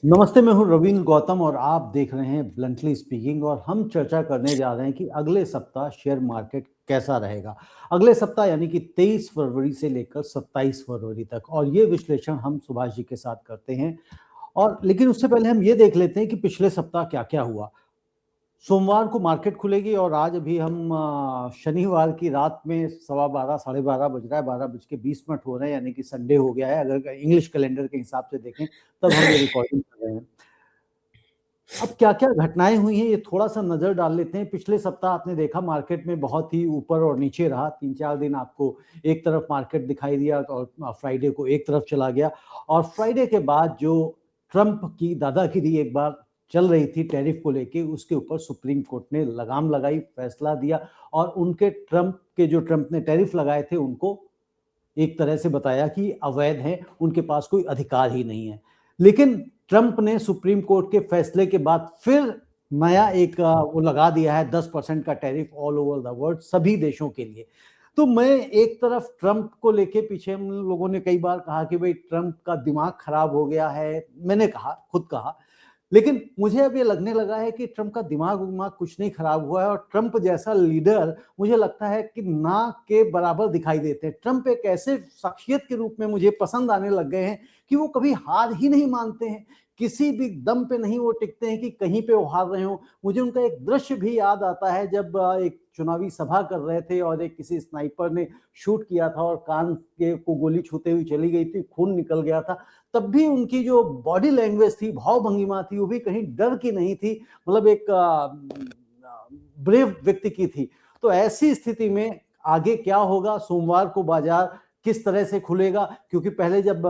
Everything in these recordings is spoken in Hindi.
नमस्ते, मैं हूँ रवींद्र गौतम और आप देख रहे हैं ब्लंटली स्पीकिंग और हम चर्चा करने जा रहे हैं कि अगले सप्ताह शेयर मार्केट कैसा रहेगा। अगले सप्ताह यानी कि 23 फरवरी से लेकर 27 फरवरी तक और ये विश्लेषण हम सुभाष जी के साथ करते हैं। और लेकिन उससे पहले हम ये देख लेते हैं कि पिछले सप्ताह क्या-क्या हुआ। सोमवार को मार्केट खुलेगी और आज अभी हम शनिवार की रात में 12:15 साढ़े 12 बज रहा है, 12:20 हो रहे हैं यानी कि संडे हो गया है। अगर इंग्लिश कैलेंडर के हिसाब से देखें तब हम ये रिकॉर्डिंग कर रहे हैं। अब क्या-क्या घटनाएँ हुई हैं, ये थोड़ा-सा नज़र डाल लेते हैं। पिछले सप्ताह आपने देखा मार्केट में बहुत ही ऊपर और नीचे रहा। 3-4 दिन आपको एक तरफ मार्केट दिखाई दिया और फ्राइडे को एक तरफ चला गया और फ्राइडे के बाद जो ट्रंप की दादागिरी एक बार चल रही थी टैरिफ को लेके, उसके ऊपर सुप्रीम कोर्ट ने लगाम लगाई, फैसला दिया और ट्रंप ने टैरिफ लगाए थे, उनको एक तरह से बताया कि अवैध हैं, उनके पास कोई अधिकार ही नहीं है। लेकिन ट्रंप ने सुप्रीम कोर्ट के फैसले के बाद फिर नया एक वो लगा दिया है 10% का tariff all over the world सभी देशों के लिए। तो मैं एक तरफ ट्रंप को लेके पीछे हम लोगों ने कई बार कहा कि भाई ट्रंप का दिमाग खराब हो गया है, मैंने कहा, खुद कहा। लेकिन मुझे अब ये लगने लगा है कि ट्रंप का दिमाग-विमाग कुछ नहीं खराब हुआ है और ट्रंप जैसा लीडर मुझे लगता है कि ना के बराबर दिखाई देते हैं। ट्रंप एक ऐसे शख्सियत के रूप में मुझे पसंद आने लग गए हैं कि वो कभी हार ही नहीं मानते हैं। किसी भी दम पे नहीं वो टिकते हैं कि कहीं पे वो हार रहे हों। मुझे उनका एक दृश्य भी याद आता है जब एक चुनावी सभा कर रहे थे और एक किसी स्नाइपर ने शूट किया था और कान के को गोली छूते हुए चली गई थी, खून निकल गया था। तब भी उनकी जो बॉडी लैंग्वेज थी, भाव भंगिमा थी, वो भी कहीं डर की नहीं थी। मतलब एक ब्रेव व्यक्ति की थी। तो ऐसी स्थिति में आगे क्या होगा, सोमवार को बाजार किस तरह से खुलेगा, क्योंकि पहले जब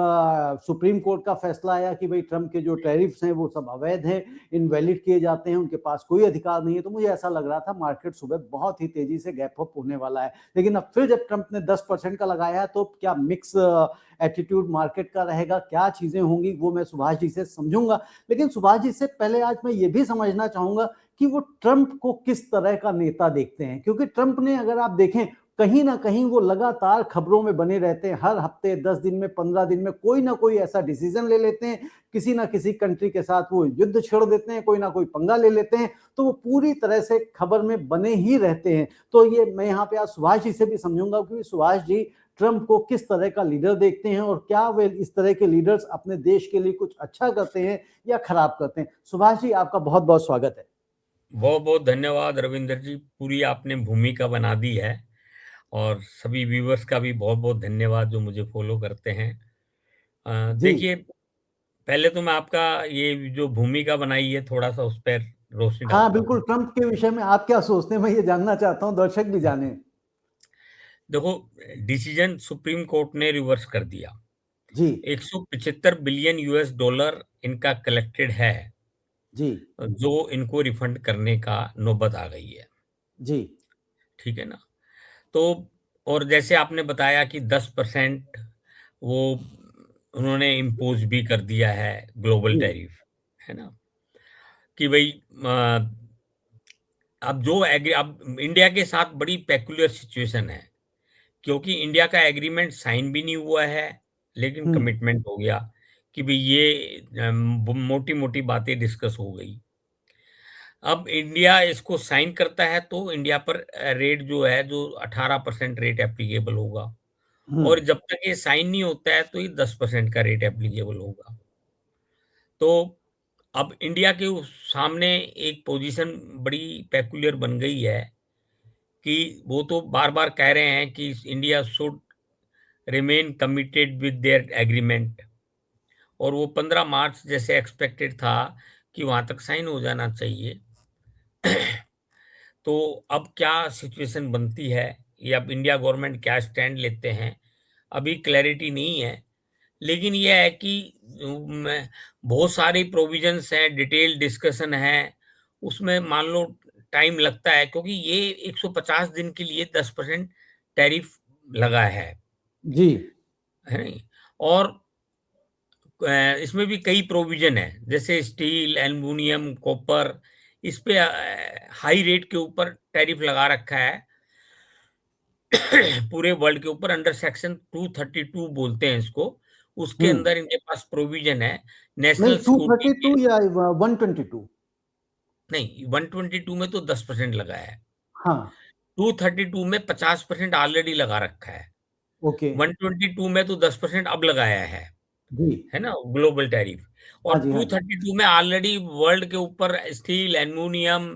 सुप्रीम कोर्ट का फैसला आया कि भाई ट्रंप के जो टैरिफ्स हैं वो सब अवैध हैं, इनवैलिड किए जाते हैं, उनके पास कोई अधिकार नहीं है, तो मुझे ऐसा लग रहा था मार्केट सुबह बहुत ही तेजी से गैप अप होने वाला है। लेकिन अब फिर जब ट्रंप ने 10% का लगाया है तो क्या मिक्स एटीट्यूड मार्केट का रहेगा, क्या चीजें होंगी वो मैं सुभाष जी से समझूंगा। लेकिन सुभाष जी से पहले आज मैं ये भी समझना चाहूंगा कि वो ट्रंप को किस तरह का नेता देखते हैं, क्योंकि ट्रंप ने अगर आप देखें कहीं ना कहीं वो लगातार खबरों में बने रहते हैं। हर हफ्ते 10 दिन में 15 दिन में कोई ना कोई ऐसा डिसीजन ले लेते हैं, किसी ना किसी कंट्री के साथ वो युद्ध छेड़ देते हैं, कोई ना कोई पंगा ले लेते हैं, तो वो पूरी तरह से खबर में बने ही रहते हैं। तो ये मैं यहाँ पे आज सुभाष जी से भी समझूंगा कि सुभाष जी ट्रंप को किस तरह का लीडर देखते हैं और क्या वे इस तरह के लीडर्स अपने देश के लिए कुछ अच्छा करते हैं या खराब करते हैं। सुभाष जी, आपका बहुत बहुत स्वागत है। बहुत बहुत धन्यवाद रविंदर जी। पूरी आपने भूमिका बना दी है और सभी व्यूवर्स का भी बहुत बहुत धन्यवाद जो मुझे फॉलो करते हैं। जी देखिए, पहले तो मैं आपका ये जो भूमिका बनाई है थोड़ा सा उस पर रोशनी हाँ, डालता बिल्कुल। हूँ। ट्रंप के विषय में आप क्या सोचते हैं, मैं ये जानना चाहता हूँ, दर्शक भी जाने। देखो, डिसीजन सुप्रीम कोर्ट ने रिवर्स कर दिया। जी 175 बिलियन यूएस डॉलर इनका कलेक्टेड है, जी जो इनको रिफंड करने का नौबत आ गई है। जी ठीक है ना? तो और जैसे आपने बताया कि 10% वो उन्होंने इम्पोज भी कर दिया है ग्लोबल जी टैरिफ, है ना? कि भाई अब जो एग्री अब इंडिया के साथ बड़ी पेक्युलियर सिचुएशन है, क्योंकि इंडिया का एग्रीमेंट साइन भी नहीं हुआ है, लेकिन हम्म कमिटमेंट हो गया कि भाई ये मोटी-मोटी बातें डिस्कस हो गई। अब इंडिया इसको साइन करता है तो इंडिया पर रेट जो है जो 18% रेट एप्लीकेबल होगा। हम्म और जब तक ये साइन नहीं होता है तो ये 10% का रेट एप्लीकेबल होगा। तो अब इंडिया के सामने एक पोजीशन बड़ी पेक्युलियर बन गई है कि वो तो बार-बार कह रहे हैं कि India should remain committed with their agreement, और वो 15 मार्च जैसे एक्सपेक्टेड था कि वहां तक साइन हो जाना चाहिए। तो अब क्या सिचुएशन बनती है, या अब इंडिया गवर्नमेंट क्या स्टैंड लेते हैं, अभी क्लैरिटी नहीं है। लेकिन यह है कि बहुत सारी प्रोविजंस हैं, डिटेल डिस्कशन है, उसमें मान लो टाइम लगता है, क्योंकि ये 150 दिन के लिए 10% टैरिफ लगा जी है नहीं? और इसमें भी कई प्रोविजन है, जैसे स्टील, एल्युमिनियम, कॉपर, इस पे हाई रेट के ऊपर टैरिफ लगा रखा है पूरे वर्ल्ड के ऊपर, अंडर सेक्शन 232 बोलते हैं इसको। उसके अंदर इनके पास प्रोविजन है नहीं, नेशनल सिक्योरिटी 232 के। या 122? नहीं, 122 में तो 10% लगा है। हाँ। 232 में 50% ऑलरेडी लगा रखा है। ओके। 122 में तो 10% अब लगाया जी। है ना, ग्लोबल टैरिफ। और हाँ जी, हाँ जी। 232 में ऑलरेडी वर्ल्ड के ऊपर स्टील, एल्युमिनियम,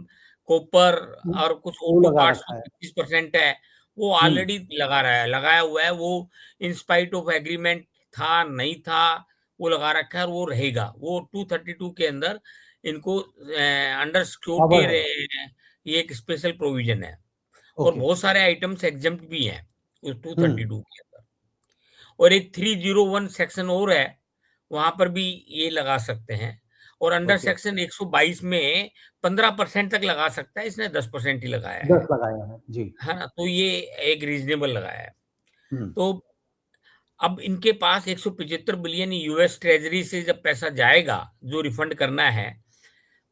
कॉपर और कुछ वो ऑटो लगा पार्ट्स रखा का है। 25% है, वो हम्म। ऑलरेडी लगा रहा है, लगाया हुआ है वो। इन स्पाइट ऑफ एग्रीमेंट था नहीं था, वो लगा रखा है और वो रहेगा। वो 232 के अंदर इनको अंडर सिक्योरिटी पावर है। ये एक स्पेशल प्रोविजन है। और ओके। बहुत सारे आइटम्स एग्जम्प्ट भी हैं उस हम्म। 232 के अंदर। और एक 301 सेक्शन और है, वहां पर भी ये लगा सकते हैं। और अंडर ओके। सेक्शन 122 में 15% तक लगा सकता है, इसने 10% ही लगाया 10 लगाया है जी। है ना, तो ये एक रीजनेबल लगाया है। हम्म। तो अब इनके पास 175 बिलियन यूएस ट्रेजरी से जब पैसा जाएगा जो रिफंड करना है,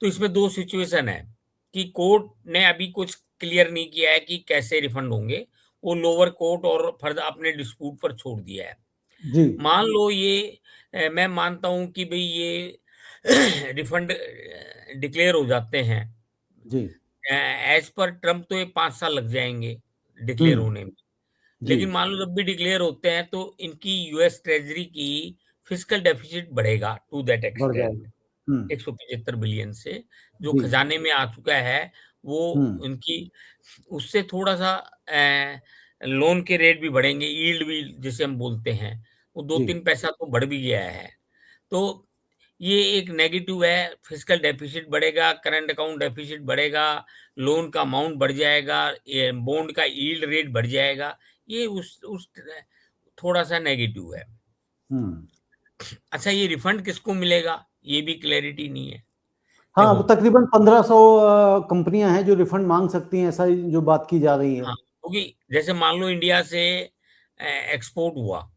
तो इसमें दो सिचुएशन है कि कोर्ट ने अभी कुछ क्लियर नहीं किया है कि कैसे रिफंड होंगे। वो लोअर कोर्ट और फर्दर अपने डिस्प्यूट पर छोड़ दिया है। जी। मान लो ये मैं मानता हूं कि भाई ये रिफंड डिक्लेयर हो जाते हैं। जी। एज पर ट्रम्प तो ये 5 साल लग जाएंगे डिक्लेयर हम्म। होने में। जी। लेकिन मान लो जब भी डिक्लेयर होते हैं तो इनकी यूएस ट्रेजरी की फिजिकल डेफिसिट बढ़ेगा टू दैट बढ़ एक्सटेंट। जाएगी। हम्म। 175 बिलियन से जो जी। खजाने में आ चुका है, वो हम्म। उनकी उससे थोड़ा सा लोन के रेट भी बढ़ेंगे, यील्ड भी जिसे हम बोलते हैं, वो दो जी। तीन पैसा तो बढ़ भी गया है। तो ये एक नेगेटिव है, फिजिकल डेफिसिट बढ़ेगा, करंट अकाउंट डेफिसिट बढ़ेगा, लोन का अमाउंट बढ़ जाएगा, बॉन्ड का यील्ड रेट बढ़ जाएगा। ये उस थोड़ा सा नेगेटिव है। हम्म। अच्छा, ये रिफंड किसको मिलेगा, ये भी क्लैरिटी नहीं है। हाँ, देखो, अब तकरीबन 1500 कंपनियां हैं जो रिफंड मांग सकती हैं, ऐसा जो बात की जा रही है। हाँ, क्योंकि जैसे मान लो इंडिया से एक्सपोर्ट हुआ,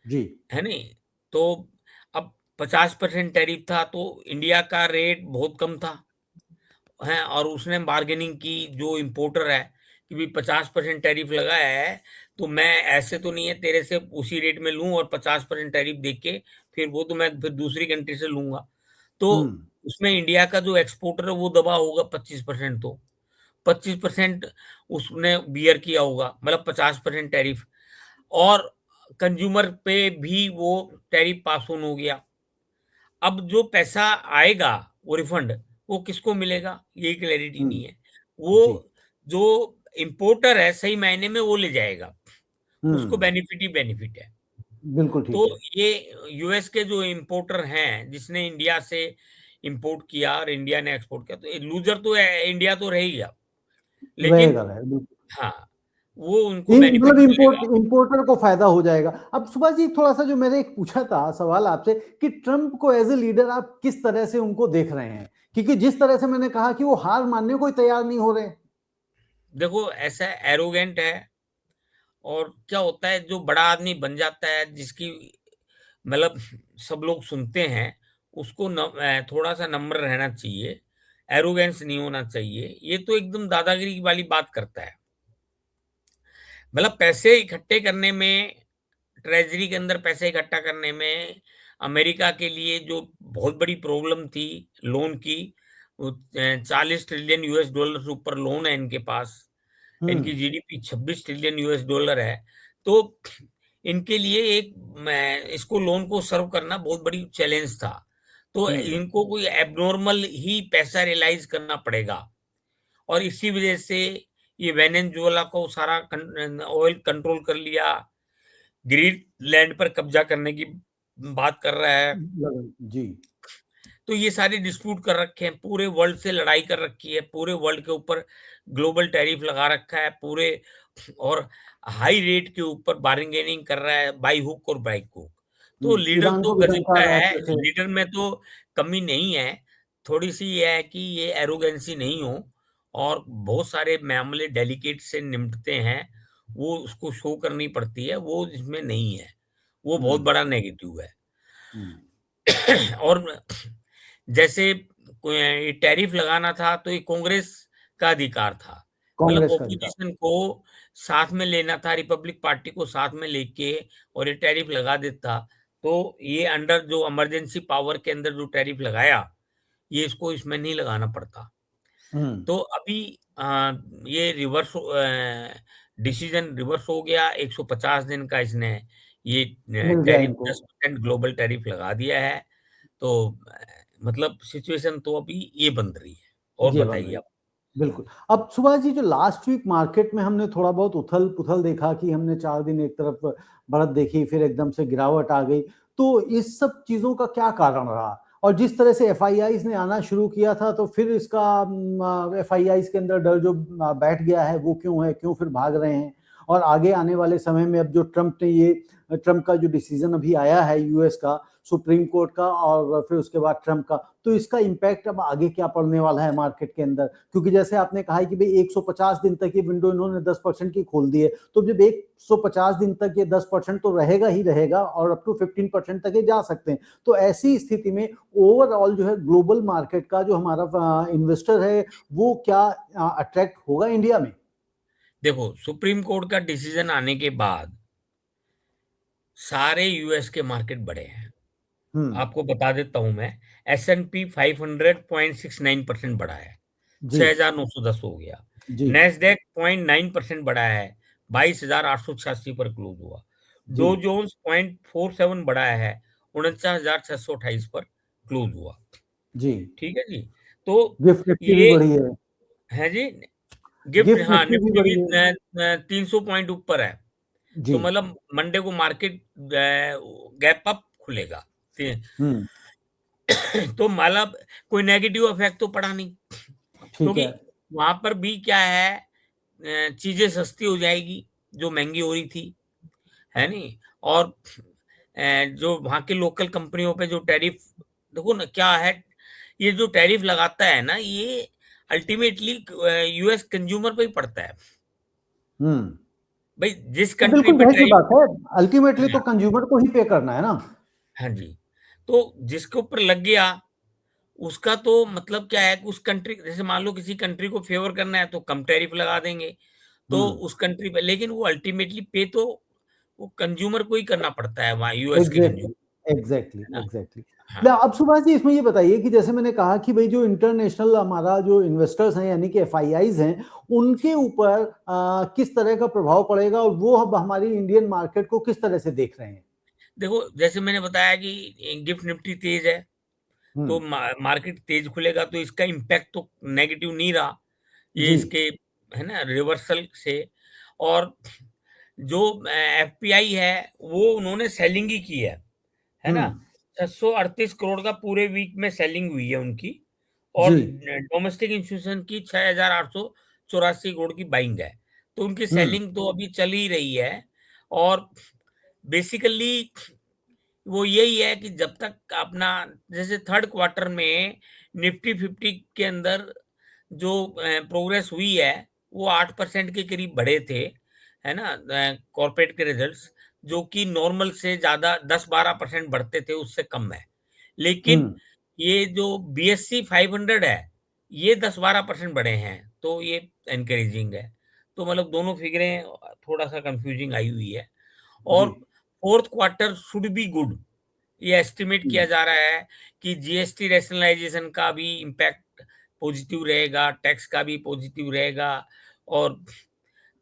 जी। है नहीं, तो अब 50% टैरिफ था तो इंडिया का रेट बहुत कम था, है, और उसने बार्गेनिंग की जो इंपोर्टर है कि भी 50% टैरिफ लगाया है, तो मैं ऐसे तो नहीं है तेरे से उसी रेट में लूं और 50% टैरिफ दे के फिर वो तो मैं फिर दूसरी कंट्री से लूंगा। तो हम्म। उसमें इंडिया का जो एक्सपोर्टर है वो दबा होगा 25%। तो 25% उसने बियर किया होगा, मतलब 50% टैरिफ। और कंज्यूमर पे भी वो टैरिफ पास ऑन हो गया। अब जो पैसा आएगा, वो रिफंड, वो किसको मिलेगा, ये क्लैरिटी नहीं हम्म। है। वो जी। जो इंपोर्टर है सही मायने में वो ले जाएगा, उसको हम्म। बेनिफिट ही बेनिफिट है। बिल्कुल तो ठीक है। ये यूएस के जो इंपोर्टर हैं जिसने इंडिया से इंपोर्ट किया और इंडिया ने एक्सपोर्ट किया, तो लूजर तो इंडिया तो रहेगा, लेकिन रहेगा रहेगा बिल्कुल। हाँ, वो उनको बेनिफिट मतलब मिलेगा। इंपोर्टर को फायदा हो जाएगा। अब सुभाष जी, थोड़ा सा जो मैंने एक पूछा था सवाल आपसे कि ट्रम्प को एज ए लीडर आप किस तरह से उनको देख रहे हैं, क्योंकि जिस तरह से मैंने कहा कि वो हार मानने को ही तैयार नहीं हो रहे। देखो, ऐसा एरोगेंट है, और क्या होता है जो बड़ा आदमी बन जाता है, जिसकी मतलब सब लोग सुनते हैं, उसको थोड़ा सा नम्र रहना चाहिए, एरोगेंस नहीं होना चाहिए। ये तो एकदम दादागिरी वाली बात करता है। मतलब पैसे इकट्ठे करने में, ट्रेजरी के अंदर पैसे इकट्ठा करने में अमेरिका के लिए जो बहुत बड़ी प्रॉब्लम थी लोन की, वो 40 ट्रिलियन यूएस डॉलर से ऊपर लोन है इनके पास। इनकी हम्म। जीडीपी 26 ट्रिलियन यूएस डॉलर है। तो इनके लिए इसको लोन को सर्व करना बहुत बड़ी चैलेंज था। तो हम्म। इनको कोई एबनॉर्मल ही पैसा रियलाइज करना पड़ेगा। और इसी वजह से ये वेनेजुएला को सारा ऑयल कंट्रोल कर लिया, ग्रीनलैंड पर कब्जा करने की बात कर रहा है। जी। तो ये सारे डिस्प्यूट कर रखे हैं, पूरे वर्ल्ड से लड़ाई कर रखी है, पूरे वर्ल्ड के ऊपर ग्लोबल टैरिफ लगा रखा है पूरे, और हाई रेट के ऊपर बार्गेनिंग कर रहा है बाई हुक और बाई क्रूक। तो लीडर ईरान तो को भी गजब धमका का रहा है है, पैसे। लीडर में तो कमी नहीं है। थोड़ी सी ये है कि ये एरोगेंसी नहीं हो, और बहुत सारे मामले डेलिकेट से निपटते हैं, वो उसको शो करनी पड़ती है, वो इसमें नहीं है। वो बहुत हम्म। बड़ा नेगेटिव है। हम्म। और जैसे कोई टैरिफ लगाना था तो ये कांग्रेस का अधिकार था, मतलब कांग्रेस का अधिकार। ऑपोजिशन को साथ में लेना था, रिपब्लिक पार्टी को साथ में लेके और ये टैरिफ लगा देता। तो ये अंडर जो इमरजेंसी पावर के अंदर जो टैरिफ लगाया, ये इसको इसमें नहीं लगाना पड़ता। हम्म। तो अभी ये डिसीजन रिवर्स हो गया। 150 दिन का इसने ये मिल गया टैरिफ इनको। 10% ग्लोबल टैरिफ लगा दिया है। तो मतलब सिचुएशन तो अभी ये बन रही है। और ये बन बताइए रही, आप। बिल्कुल। अब सुभाष जी, जो लास्ट वीक मार्केट में हमने थोड़ा बहुत उथल पुथल देखा कि हमने 4 दिन एक तरफ बढ़त देखी, फिर एकदम से गिरावट आ गई, तो इस सब चीजों का क्या कारण रहा? और जिस तरह से एफआईआईज ने आना शुरू किया था, तो फिर इसका एफआईआईज के अंदर डर जो बैठ गया है, वो क्यों है, क्यों फिर भाग रहे हैं? और आगे आने वाले समय में अब जो ट्रम्प का जो डिसीजन अभी आया है यूएस का सुप्रीम कोर्ट का, और फिर उसके बाद ट्रम्प का, तो इसका इम्पैक्ट अब आगे क्या पड़ने वाला है मार्केट के अंदर? क्योंकि जैसे आपने कहा है कि भाई 150 दिन तक ये विंडो इन्होंने 10% की खोल दी है, तो जब 150 दिन तक ये 10% तो रहेगा ही रहेगा, और अप टू 15% तक ये जा सकते हैं, तो ऐसी स्थिति में ओवरऑल जो है ग्लोबल मार्केट का जो हमारा इन्वेस्टर है, वो क्या अट्रैक्ट होगा इंडिया में? देखो, सुप्रीम कोर्ट का डिसीजन आने के बाद सारे यूएस के मार्केट बढ़े हैं। हम्म। आपको बता देता हूं मैं। S&P 500.69% बढ़ा है, जी। 6,910 हो गया। जी। नेस्डेक 0.9% बढ़ा है, 22,886 पर क्लोज हुआ। जी। डो जोन्स 0.47 बढ़ा है, 49,628 पर क्लोज हुआ। जी। ठीक है जी। तो गिफ्ट निफ्टी भी ये बढ़ी है। है जी। गिफ्ट, गिफ्ट हाँ, निफ्टी भी निफ्टी बढ़ी भी है। 300 पॉइंट ऊपर है। जी। तो मतलब मंडे को मार्केट गैप अप खुलेगा। हम्म। तो मतलब कोई नेगेटिव इफेक्ट तो पड़ा नहीं, ठीक क्योंकि है। वहां पर भी क्या है, चीजें सस्ती हो जाएगी जो महंगी हो रही थी, है नहीं। और जो वहां के लोकल कंपनियों पे जो टैरिफ, देखो ना क्या है, ये जो टैरिफ लगाता है ना, ये अल्टीमेटली यूएस कंज्यूमर पे ही पड़ता है। हम्म। भाई जिस तो कंट्री बिल्कुल पे वही सी टैरिफ, बात है, अल्टीमेटली तो हाँ, कंज्यूमर को ही पे करना है ना। हाँ जी, तो जिसके ऊपर लग गया उसका तो मतलब क्या है कि उस कंट्री, जैसे मान लो किसी कंट्री को फेवर करना है तो कम टैरिफ लगा देंगे, तो हम्म। उस कंट्री पे, लेकिन वो अल्टीमेटली पे तो वो कंज्यूमर को ही करना पड़ता है, वहाँ यूएस के कंज्यूमर, एग्जैक्टली। एग्जैक्टली। है ना। एग्जैक्टली। हाँ, अब सुभाष जी, इसमें ये बताइए कि जैसे मैंने कहा कि भाई जो इंटरनेशनल हमारा जो इन्वेस्टर्स हैं, यानी कि एफआईआईज हैं, उनके ऊपर किस तरह का प्रभाव पड़ेगा, और वो अब हमारी इंडियन मार्केट को किस तरह से देख रहे हैं? देखो जैसे मैंने बताया कि गिफ्ट निफ्टी तेज है, तो हम्म। मार्केट तेज खुलेगा तो इसका इम्पैक्ट तो नेगेटिव नहीं रहा, ये जी। इसके, है ना, रिवर्सल से। और जो एफपीआई है वो उन्होंने सेलिंग ही की है ना। हम्म। 638 करोड़ का पूरे वीक में सेलिंग हुई है उनकी। जी। और डोमेस्टिक इंस्टीट्यूशन की 6,884 करोड़ की बाइंग है। तो उनकी हम्म। सेलिंग तो अभी चल ही रही है। और बेसिकली वो यही है कि जब तक अपना, जैसे थर्ड क्वार्टर में निफ्टी 50 के अंदर जो प्रोग्रेस हुई है, वो 8% के करीब बढ़े थे, है ना, कॉर्पोरेट के रिजल्ट्स, जो कि नॉर्मल से ज्यादा 10-12% बढ़ते थे उससे कम है। लेकिन हम्म। ये जो बीएससी 500 है, ये 10-12% बढ़े हैं, तो ये एनकरेजिंग है। तो मतलब दोनों फिगरें थोड़ा सा कंफ्यूजिंग आई हुई है। जी। और fourth quarter should be good, ये एस्टिमेट किया हम्म। जा रहा है कि जीएसटी रैशनलाइजेशन का भी इम्पैक्ट पॉजिटिव रहेगा, टैक्स का भी पॉजिटिव रहेगा। और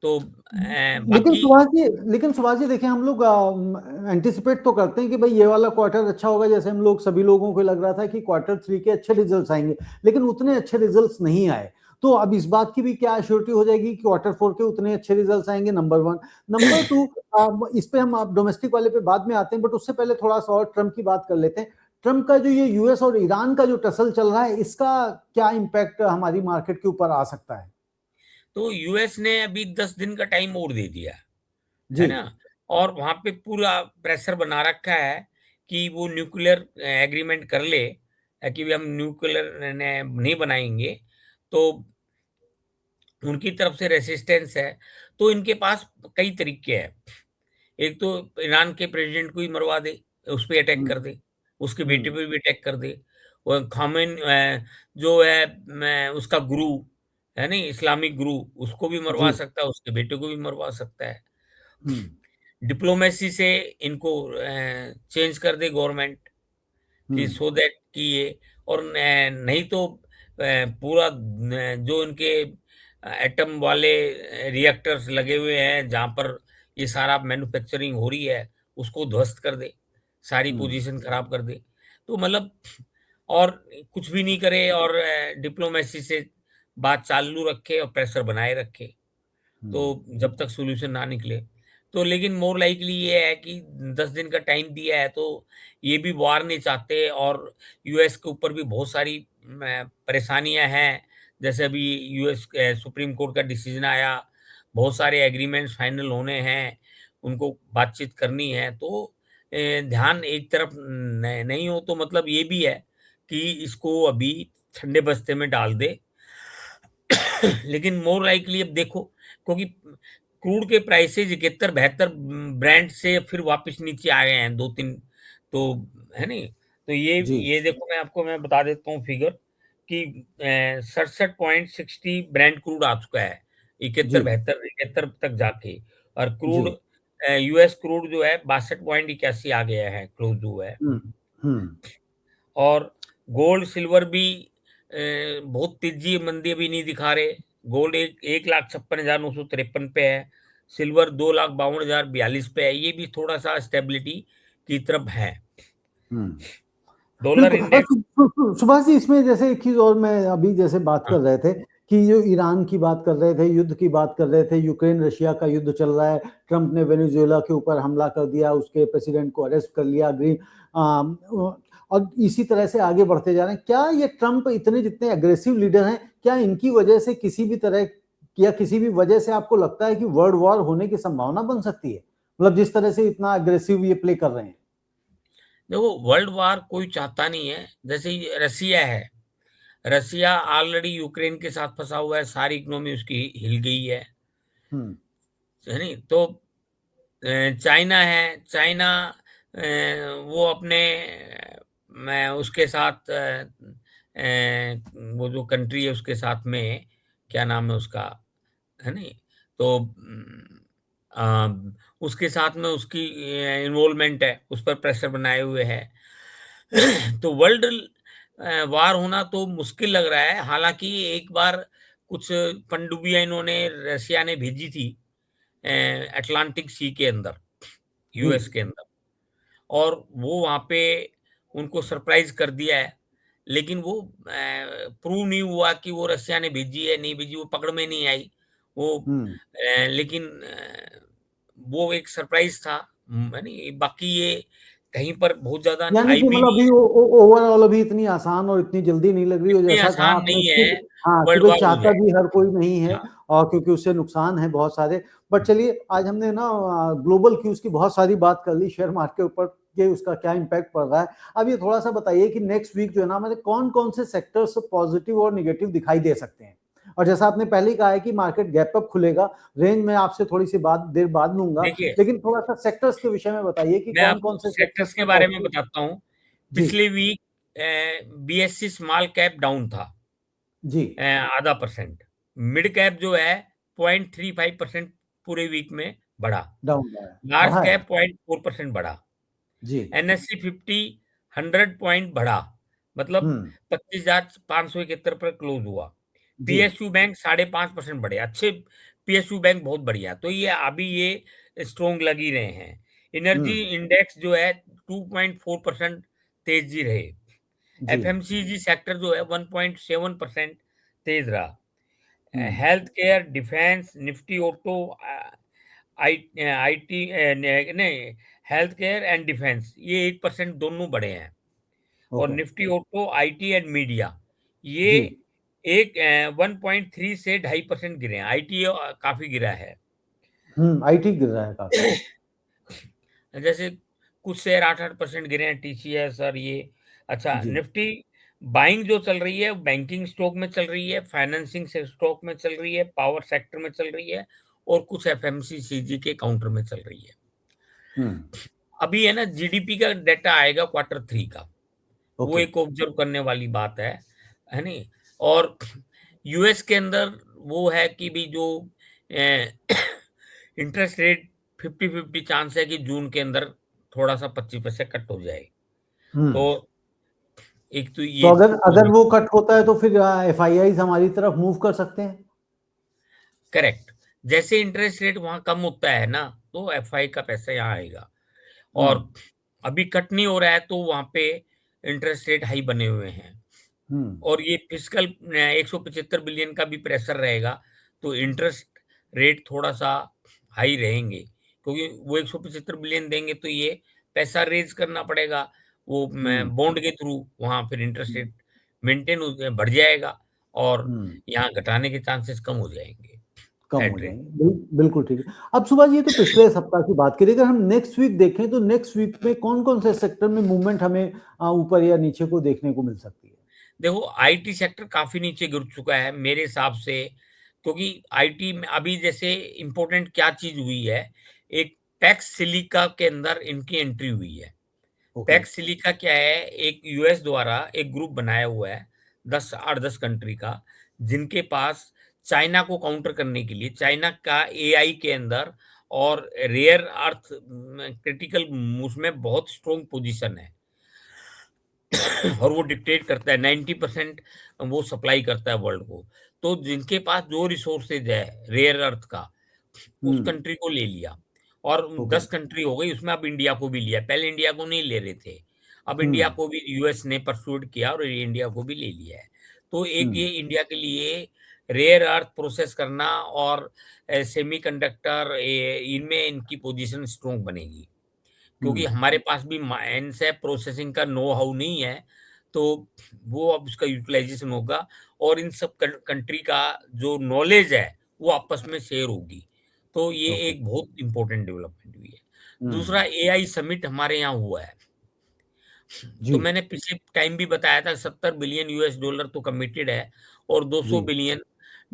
तो लेकिन बाकी, सुभाष जी, देखिए, हम लोग एंटिसिपेट तो करते हैं कि भाई ये वाला क्वार्टर अच्छा होगा, जैसे हम लोग सभी लोगों को लग रहा था कि Q3 के अच्छे रिजल्ट्स आएंगे, लेकिन उतने अच्छे रिजल्ट्स नहीं आए। तो अब इस बात की भी क्या श्योरिटी हो जाएगी कि Q4 के उतने अच्छे रिजल्ट्स आएंगे? Number one. नंबर टू, इस पे हम डोमेस्टिक वाले पे बाद में आते हैं, बट उससे पहले थोड़ा सा और ट्रम्प की बात कर लेते हैं। ट्रम्प का जो ये यूएस और ईरान का जो टसल चल रहा है, इसका क्या इम्पैक्ट हमारी मार्केट के ऊपर आ सकता है? तो यूएस ने अभी 10 दिन का टाइम और दे दिया, जी। है ना। और वहां पे पूरा प्रेशर बना रखा है कि वो न्यूक्लियर एग्रीमेंट कर ले, कि भी हम न्यूक्लियर नहीं बनाएंगे। तो उनकी तरफ से रेसिस्टेंस है। तो इनके पास कई तरीके हैं। एक तो ईरान के प्रेसिडेंट को ही मरवा दे, उस पे अटैक हम्म। कर दे, उसके बेटे हम्म। पे भी अटैक कर दे। और खामेन जो है, उसका गुरु है, नहीं, इस्लामिक गुरु, उसको भी मरवा जी। सकता है, उसके बेटे को भी मरवा सकता है। हम्म। डिप्लोमेसी से इनको चेंज कर दे गवर्नमेंट, कि हम्म। सो दैट कि ये, और नहीं तो पूरा जो इनके एटम वाले रिएक्टर्स लगे हुए हैं जहां पर ये सारा मैन्युफैक्चरिंग हो रही है, उसको ध्वस्त कर दे, सारी हम्म। पोजीशन खराब कर दे। तो मतलब, और कुछ भी नहीं करे, और डिप्लोमेसी से बात चालू रखे और प्रेशर बनाए रखे, तो हम्म। जब तक सॉल्यूशन ना निकले। तो लेकिन मोर लाइकली ये है कि 10 दिन का टाइम दिया है, तो ये भी वार नहीं चाहते, और यूएस के ऊपर भी बहुत सारी परेशानियां हैं। जैसे अभी यूएस सुप्रीम कोर्ट का डिसीजन आया, बहुत सारे एग्रीमेंट्स फाइनल होने हैं, उनको बातचीत करनी है। तो ध्यान एक तरफ नहीं हो, तो मतलब ये भी है कि इसको अभी ठंडे बस्ते में डाल दे। लेकिन मोर लाइकली अब देखो, क्योंकि क्रूड के प्राइसेज 71-72 ब्रांड से फिर वापस नीचे आ गए हैं 2-3, तो है नहीं। तो जी। ये देखो, मैं बता देता हूँ फिगर, कि 67.60 ब्रांड क्रूड आ चुका है, जी। 71-72 तक जाके। और क्रूड, जी। यूएस क्रूड जो है 62.81 आ गया है, क्लोज हुआ है। हम्म। हम्म। और गोल्ड सिल्वर भी बहुत तेजी मंदी अभी नहीं दिखा रहे। गोल्ड 1,56,953 पे है, सिल्वर 2,52,042 पे है, ये भी थोड़ा सा स्टेबिलिटी की तरफ है। हम्म। डॉलर बिल्कुल। इंडेक्स। सुभाष जी, इसमें जैसे एक चीज और, मैं अभी जैसे बात हाँ, कर रहे थे कि जो ईरान की बात कर रहे थे, युद्ध की बात कर रहे थे, यूक्रेन रशिया का युद्ध चल रहा है, ट्रंप ने वेनेजुएला के ऊपर हमला कर दिया, उसके प्रेसिडेंट को अरेस्ट कर लिया, ग्रीन और इसी तरह से आगे बढ़ते जा रहे हैं। क्या ये ट्रंप इतने जितने अग्रेसिव लीडर हैं, क्या इनकी वजह से किसी भी तरह या किसी भी वजह से आपको लगता है कि वर्ल्ड वॉर होने की संभावना बन सकती है? मतलब जिस तरह से इतना अग्रेसिव ये प्ले कर रहे हैं। देखो, वर्ल्ड वार कोई चाहता नहीं है। जैसे ये रसिया है, रसिया ऑलरेडी यूक्रेन के साथ फंसा हुआ है, सारी इकोनॉमी उसकी हिल गई हम्म। है नहीं। तो चाइना है, चाइना वो अपने, मैं उसके साथ वो जो कंट्री है उसके साथ में, क्या नाम है उसका, है नहीं। तो उसके साथ में उसकी इन्वॉल्वमेंट है, उस पर प्रेशर बनाए हुए है। तो वर्ल्ड वार होना तो मुश्किल लग रहा है। हालांकि एक बार कुछ पनडुब्बियां इन्होंने, रसिया ने भेजी थी अटलांटिक सी के अंदर, जी। यूएस के अंदर, और वो वहां पे उनको सरप्राइज कर दिया है। लेकिन वो प्रूव नहीं हुआ कि वो रसिया ने भेजी है नहीं भेजी, वो पकड़ में नहीं आई वो। हम्म। लेकिन वो एक सरप्राइज था। है नहीं, बाकी ये कहीं पर बहुत ज्यादा यानी आई कि भी मतलब नहीं अभी है। ओवरऑल अभी इतनी आसान और इतनी जल्दी नहीं लग रही, और इतनी जैसा कहा आसान आपने नहीं कि है हाँ, कि वर्ल्ड भाई वार हो चाहता जाए। भी हर कोई नहीं है, हाँ। और क्योंकि उससे नुकसान है बहुत सारे। बट चलिए, आज हमने ना ग्लोबल क्यूज की बहुत सारी बात कर ली, शेयर मार्केट के ऊपर के उसका क्या इम्पैक्ट पड़ रहा है। अब ये थोड़ा सा बताइए कि नेक्स्ट वीक जो है ना, हमारे कौन कौन से सेक्टर्स पॉजिटिव और निगेटिव दिखाई दे सकते हैं। और जैसा आपने पहले ही कहा है कि मार्केट गैप अप खुलेगा, रेंज में आपसे थोड़ी सी बात देर बाद लूंगा, देखिए, लेकिन थोड़ा सा सेक्टर्स के विषय में बताइए कि मैं कौन आपको कौन से सेक्टर्स सेक्टर्स के में बारे में पॉजिटिव। बताता हूँ। जी। पिछले week BSC small cap down था, जी। आधा परसेंट। मिड कैप जो है 0.35% पूरे वीक में बढ़ा। डाउन रहा है, लार्ज बढ़ा है। कैप 0.4% बढ़ा। जी। एनएससी 50 100 पॉइंट बढ़ा, मतलब हम्म। 25,571 पर क्लोज हुआ। जी। पीएसयू बैंक 5.5% बढ़े, अच्छे पीएसयू बैंक बहुत बढ़िया। तो ये अभी ये स्ट्रोंग लग ही रहे हैं। एनर्जी हम्म। इंडेक्स जो है 2.4% तेजी रहे। जी। एफएमसीजी सेक्टर जो है 1.7% तेज रहा। Hmm. Health care, defence, Nifty auto, I IT, नहीं, हेल्थ केयर एंड डिफेंस, ये 8% दोनों बढ़े हैं। और okay. Nifty auto, IT and media, ये जी। एक 1.3 से 2.5% गिरे हैं। आईटी काफी गिरा है। आईटी गिर रहा है काफी। जैसे कुछ शेयर 8-8% गिरे हैं, टीसीएस और ये। अच्छा, जी। निफ्टी बाइंग जो चल रही है बैंकिंग स्टॉक में चल रही है, फाइनेंसिंग से स्टॉक में चल रही है, पावर सेक्टर में चल रही है, और कुछ एफएमसीजी के काउंटर में चल रही है। हम्म। अभी है ना, जीडीपी का डाटा आएगा Q3 का, वो ओके। एक ऑब्जर्व करने वाली बात है नहीं। और यूएस के अंदर वो है कि भी जो इंटरेस्ट रेट 50-50 चांस है कि जून के अंदर थोड़ा-सा 25% कट हो जाए। तो हम्म। एक तो तो ये अगर अगर वो पॉजिटिव। कट होता है तो फिर एफआईआई हमारी तरफ मूव कर सकते हैं। करेक्ट। जैसे इंटरेस्ट रेट वहाँ कम होता है ना, तो एफआई का पैसा यहाँ आएगा। हम्म। और अभी कट नहीं हो रहा है तो वहाँ पे इंटरेस्ट रेट हाई बने हुए हैं। हम्म। और ये फिस्कल 175 बिलियन का भी प्रेशर रहेगा, तो इंटरेस्ट रेट थोड़ा-सा हाई रहेंगे, क्योंकि वो 175 बिलियन देंगे तो ये पैसा रेज़ करना पड़ेगा, वो हम्म। बॉन्ड के थ्रू, वहाँ फिर इंटरेस्ट रेट मेंटेन बढ़ जाएगा और हम्म। यहाँ घटाने के चांसेस कम हो जाएँगे, कम हो फेड रेट। जाएंगे, बिल्कुल ठीक है। अब सुभाष जी, तो पिछले सप्ताह की बात करें, अगर हम नेक्स्ट वीक देखें तो नेक्स्ट वीक में कौन कौन से सेक्टर में मूवमेंट हमें ऊपर या नीचे को देखने को मिल सकती है। देखो, आईटी सेक्टर काफ़ी नीचे गिर चुका है मेरे हिसाब से, क्योंकि आईटी में अभी जैसे इम्पोर्टेंट क्या चीज़ हुई है, एक पैक्स सिलिका के अंदर इनकी एंट्री हुई है। ओके। पैक्स सिलिका क्या है, एक यूएस द्वारा एक ग्रुप बनाया हुआ है, 8-10 कंट्री का, जिनके पास चाइना को काउंटर करने के लिए चाइना का एआई के अंदर और रेयर अर्थ क्रिटिकल उसमें बहुत स्ट्रॉन्ग पोजीशन है। और वो डिक्टेट करता है 90% वो सप्लाई करता है वर्ल्ड को। तो जिनके पास जो रिसोर्सेज है रेयर अर्थ का, उस हम्म। कंट्री को ले लिया और ओके। 10 कंट्री हो गई, उसमें अब इंडिया को भी लिया। पहले इंडिया को नहीं ले रहे थे, अब इंडिया हम्म। को भी यूएस ने परस्यूड किया और ये इंडिया को भी ले लिया है। तो एक ये हम्म। इंडिया के लिए रेयर अर्थ प्रोसेस करना और सेमीकंडक्टर इनमें इनकी पोजीशन स्ट्रॉन्ग बनेगी। क्योंकि हम्म। हमारे पास भी माइंस है, प्रोसेसिंग का नो हाउ नहीं है, तो वो अब उसका यूटिलाइज़ेशन होगा और इन सब कंट्री का जो नॉलेज है, वो आपस में शेयर होगी। तो ये ओके। एक बहुत इम्पोर्टेंट डेवलपमेंट हुई है। हम्म। दूसरा एआई समिट हमारे यहाँ हुआ है। जी। तो मैंने पिछले टाइम भी बताया था 70 बिलियन यूएस डॉलर तो कमिटेड है और 200 जी। बिलियन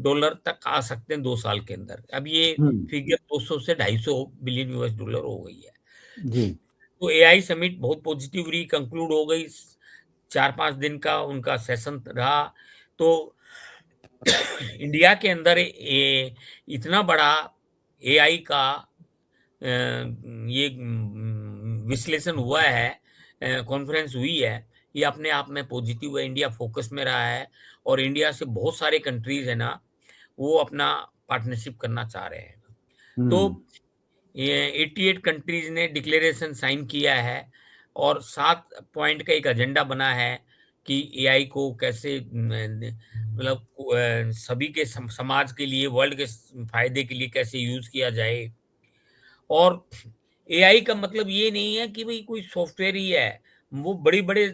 डॉलर तक आ सकते हैं 2 साल के अंदर। अब ये हम्म। फिगर 200 से 250 बिलियन यूएस डॉलर हो गई है। जी। तो एआई समिट बहुत पॉजिटिव रही, कंक्लूड हो गई। 4-5 दिन का उनका सेशन रहा। तो इंडिया के अंदर इतना बड़ा एआई का ये विश्लेषण हुआ है, कॉन्फ्रेंस हुई है, ये अपने आप में पॉजिटिव है। इंडिया फोकस में रहा है और इंडिया से बहुत सारे कंट्रीज है ना, वो अपना पार्टनरशिप करना चाह रहे हैं। तो हम्म। ये 88 कंट्रीज ने डिक्लेरेशन साइन किया है और 7 पॉइंट का एक एजेंडा बना है कि एआई को कैसे मतलब सभी के समाज के लिए, वर्ल्ड के फायदे के लिए कैसे यूज किया जाए। और एआई का मतलब ये नहीं है कि भई कोई सॉफ्टवेयर ही है। वो बड़ी-बड़ी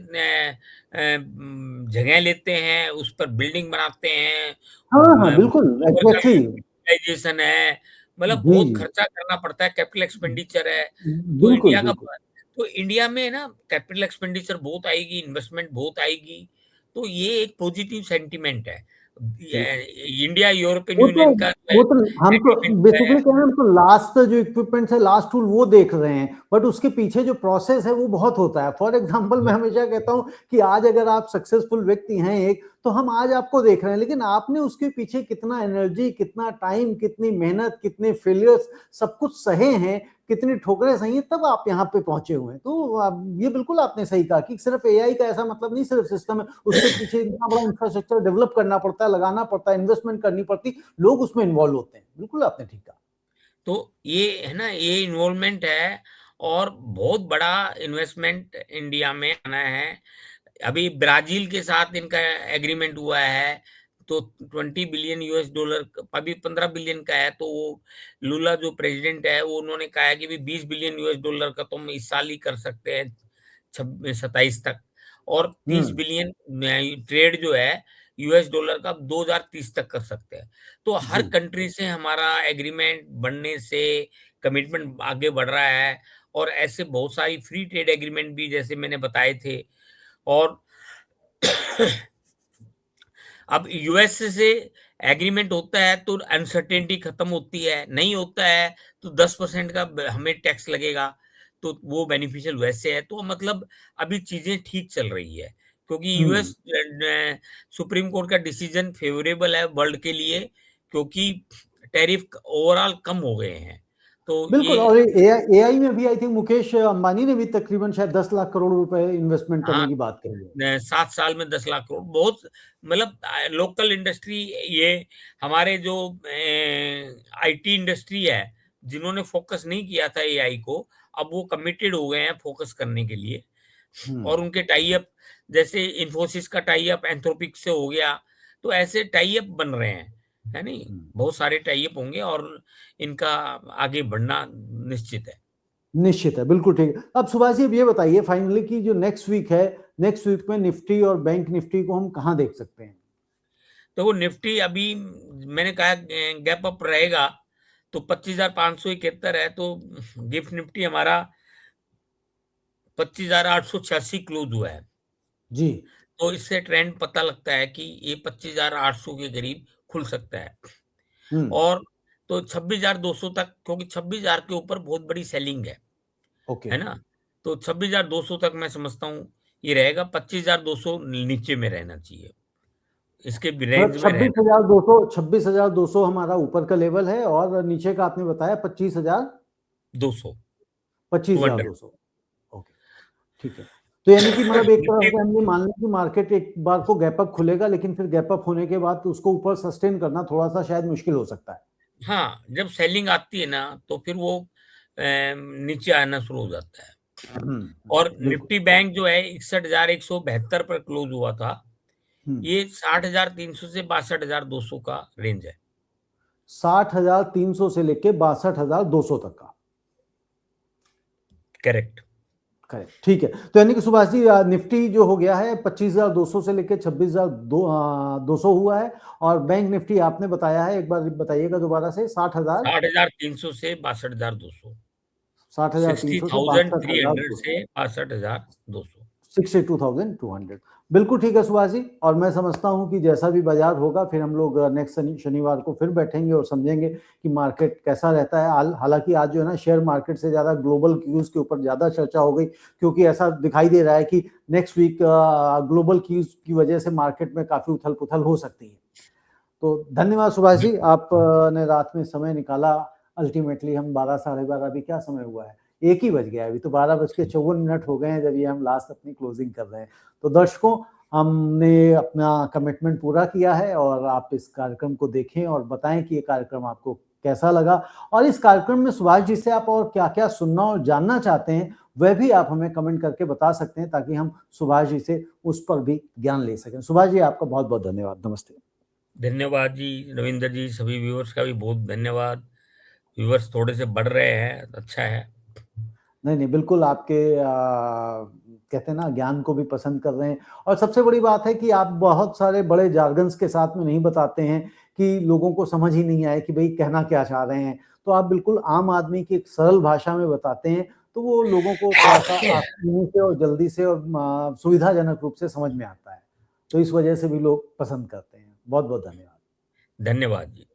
जगह लेते हैं, उस पर बिल्डिंग बनाते हैं, हाँ हाँ, म बिल्कुल, पावर का एग्जैक्टली। यूटिलाइज़ेशन है, मतलब जी बहुत जी। खर्चा करना पड़ता है, कैपिटल एक्सपेंडिचर है। तो बिल्कुल इंडिया का बिल्कुल। ब तो इंडिया में ना कैपिटल एक्सपेंडिचर बहुत आएगी, इन्वेस्टमेंट बहुत आएगी, तो ये एक पॉजिटिव सेंटीमेंट है। बिल्कुल। इंडिया यूरोपियन वो तो यूनियन का जो है वो तो हम तो सेंटीमेंट है। बेसिकली क्या है, हम तो लास्ट जो इक्विपमेंट्स है, लास्ट टूल वो देख रहे हैं, बट उसके पीछे जो प्रोसेस है वो बहुत होता है। फॉर एग्जांपल मैं हमेशा कहता हूँ कि आज अगर आप सक्सेसफुल व्यक्ति हैं एक, तो हम आज आपको देख रहे हैं, लेकिन आपने उसके पीछे कितना एनर्जी, कितना टाइम, कितनी मेहनत, कितने फेलियर्स, सब कुछ सहे हैं, कितनी ठोकरें सही हैं, तब आप यहाँ पे पहुंचे हुए हैं। तो ये बिल्कुल आपने सही कहा कि सिर्फ एआई का ऐसा मतलब नहीं, सिर्फ सिस्टम है, उसके पीछे इतना बड़ा इंफ्रास्ट्रक्चर डेवलप करना पड़ता है, लगाना पड़ता है, इन्वेस्टमेंट करनी पड़ती, लोग उसमें इन्वॉल्व होते हैं। बिल्कुल आपने ठीक कहा। तो ये है ना, ये इन्वॉल्वमेंट है और बहुत बड़ा इन्वेस्टमेंट इंडिया में आना है। अभी ब्राजील के साथ इनका एग्रीमेंट हुआ है, तो 20 बिलियन यूएस डॉलर, अभी 15 बिलियन का है। तो वो लूला जो प्रेसिडेंट है, वो उन्होंने कहा है कि भी 20 बिलियन यूएस डॉलर का तुम इस साल ही कर सकते हैं, 27 तक। और 30 हम्म। बिलियन ट्रेड जो है यूएस डॉलर का 2030 तक कर सकते हैं। तो हर जी। कंट्री से हमारा एग्रीमेंट बनने से कमिटमेंट आगे बढ़ रहा है और ऐसे बहुत सारी फ्री ट्रेड एग्रीमेंट भी जैसे मैंने बताए थे। और अब यूएस से एग्रीमेंट होता है तो अनसर्टेनिटी खत्म होती है, नहीं होता है तो 10% का हमें टैक्स लगेगा, तो वो बेनिफिशियल वैसे है। तो मतलब अभी चीजें ठीक चल रही है, क्योंकि हम्म। यूएस सुप्रीम कोर्ट का डिसीजन फेवरेबल है वर्ल्ड के लिए, क्योंकि टैरिफ ओवरऑल कम हो गए हैं। तो बिल्कुल। ये और एआई में भी आई थिंक मुकेश अंबानी ने भी तकरीबन शायद 10 लाख करोड़ रुपए इन्वेस्टमेंट करने हाँ, की बात कही है। 7 साल में 10 लाख करोड़, बहुत मतलब लोकल इंडस्ट्री, ये हमारे जो आईटी इंडस्ट्री है, जिन्होंने फोकस नहीं किया था एआई को, अब वो कमिटेड हो गए हैं फोकस करने के लिए। हम्म और उनके टाई अप, जैसे इन्फोसिस का टाई अप एंथ्रोपिक से हो गया, तो ऐसे टाई अप बन रहे हैं, है नहीं? हम्म। बहुत सारे टाई अप होंगे और इनका आगे बढ़ना निश्चित है। निश्चित है, बिल्कुल ठीक है। अब सुभाष जी अब ये बताइए फाइनली कि जो नेक्स्ट वीक है, नेक्स्ट वीक में निफ्टी और बैंक निफ्टी को हम कहाँ देख सकते हैं? तो वो निफ्टी अभी मैंने कहा गैप अप रहेगा, तो 25,571 है, तो गिफ्ट निफ्टी हमारा 25,886 क्लोज हुआ है। जी। तो इससे ट्रेंड पता लगता है कि ये 25,800 के करीब खुल सकता है। हम्म। और तो 26,200 तक, क्योंकि 26,000 के ऊपर बहुत बड़ी सेलिंग ओके। है ना? तो 26,200 तक मैं समझता हूँ ये रहेगा, 25,200 नीचे में रहना चाहिए, इसके भी मतलब रेंज में छब्बीस रहना। हजार दो सौ 26,200 हमारा ऊपर का लेवल है और नीचे का आपने बताया 200 200 25,200। ओके, ठीक है। तो यानी कि मतलब एक तरह निफ्टी, से हम ये मान लें कि मार्केट एक बार को गैप अप खुलेगा, लेकिन फिर गैप अप होने के बाद तो उसको ऊपर सस्टेन करना थोड़ा सा शायद मुश्किल हो सकता है। हाँ, जब सेलिंग आती है ना, तो फिर वो नीचे आना शुरू हो जाता है। और बिल्कुल। निफ्टी बैंक जो है 61,172 पर क्लोज हुआ था, हम्म। ये 60,300 से 62,200 का रेंज है। 60,300 से लेके 62,200 तक का। करेक्ट। करेक्ट, ठीक है। तो यानी कि सुभाष जी निफ्टी जो हो गया है 25,200 से लेके 26,200 हुआ है। और बैंक निफ्टी आपने बताया है, एक बार बताइएगा दोबारा से, 60,000, 60,300 से 62,200, 60,300 से 60,300 62,200। से 62,200। 62,200। बिल्कुल ठीक है सुभाष जी। और मैं समझता हूं कि जैसा भी बाजार होगा फिर हम लोग नेक्स्ट शनिवार को फिर बैठेंगे और समझेंगे कि मार्केट कैसा रहता है। हालांकि आज जो है ना शेयर मार्केट से ज्यादा ग्लोबल क्यूज के ऊपर ज्यादा चर्चा हो गई, क्योंकि ऐसा दिखाई दे रहा है कि नेक्स्ट वीक ग्लोबल क्यूज की वजह से मार्केट में काफी उथल पुथल हो सकती है। तो धन्यवाद सुभाष जी, आपने रात में समय निकाला। अल्टीमेटली हम 12 साढ़े 12, अभी क्या समय हुआ है, 1 ही बज गया है, अभी तो 12:54 हो गए हैं जब ये हम लास्ट अपनी क्लोजिंग कर रहे हैं। तो दर्शकों, हमने अपना कमिटमेंट पूरा किया है और आप इस कार्यक्रम को देखें और बताएं कि ये कार्यक्रम आपको कैसा लगा। और इस कार्यक्रम में सुभाष जी से आप और क्या क्या सुनना और जानना चाहते हैं वह भी आप हमें कमेंट करके बता सकते हैं, ताकि हम सुभाष जी से उस पर भी ज्ञान ले सकें। सुभाष जी आपका बहुत बहुत धन्यवाद, नमस्ते। धन्यवाद जी रविंदर जी, सभी व्यूअर्स का भी बहुत धन्यवाद। व्यूअर्स थोड़े से बढ़ रहे हैं, अच्छा है। नहीं नहीं, बिल्कुल आपके कहते हैं ना ज्ञान को भी पसंद कर रहे हैं। और सबसे बड़ी बात है कि आप बहुत सारे बड़े जार्गन्स के साथ में नहीं बताते हैं कि लोगों को समझ ही नहीं आए कि भाई कहना क्या चाह रहे हैं। तो आप बिल्कुल आम आदमी की एक सरल भाषा में बताते हैं, तो वो लोगों को थोड़ा सा आसानी से और जल्दी से और सुविधाजनक रूप से समझ में आता है। तो इस वजह से भी लोग पसंद करते हैं। बहुत बहुत धन्यवाद। धन्यवाद जी।